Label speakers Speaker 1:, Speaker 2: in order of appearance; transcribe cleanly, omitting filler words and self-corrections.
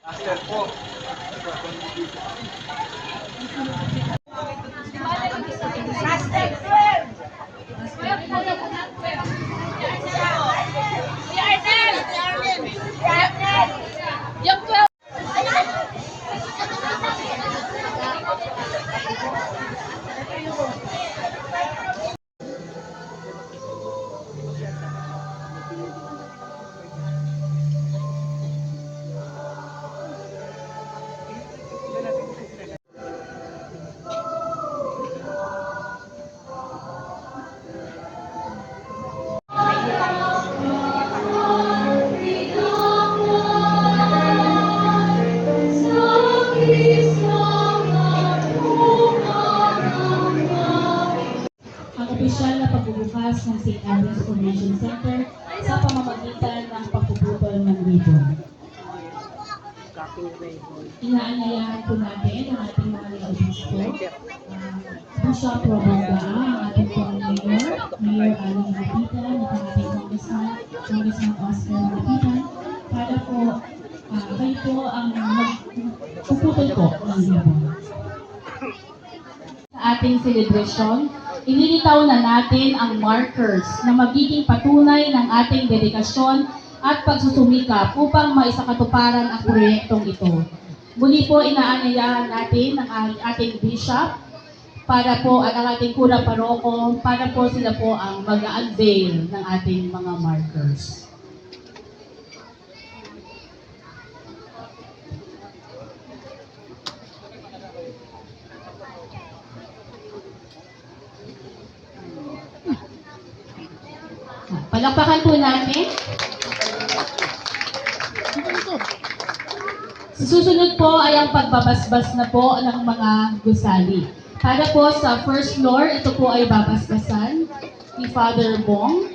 Speaker 1: Master po.
Speaker 2: Opisyal na pagbubukas ng St. Andrew's Convention Center sa pamamagitan ng pagpuputol ng ribbon. Inaanyayahan po natin ang ating mga obispo, Bishop Robert Gaa, ang ating pong Mayor Alan Lapitan, at ang ating Congressman Oscar Lapitan, para po kayo po ang magpuputol po ng ribbon. Sa ating celebration, inilitaw na natin ang markers na magiging patunay ng ating dedikasyon at pagsusumikap upang maisakatuparan ang proyektong ito. Muli po inaanyayahan natin ang ating bishop para po at ang ating kurang paroko para po sila po ang mag-unveil ng ating mga markers. Palakpakan po natin. Susunod po ay ang pagbabasbas na po ng mga gusali. Para po sa first floor, ito po ay babasbasan ni Father Bong.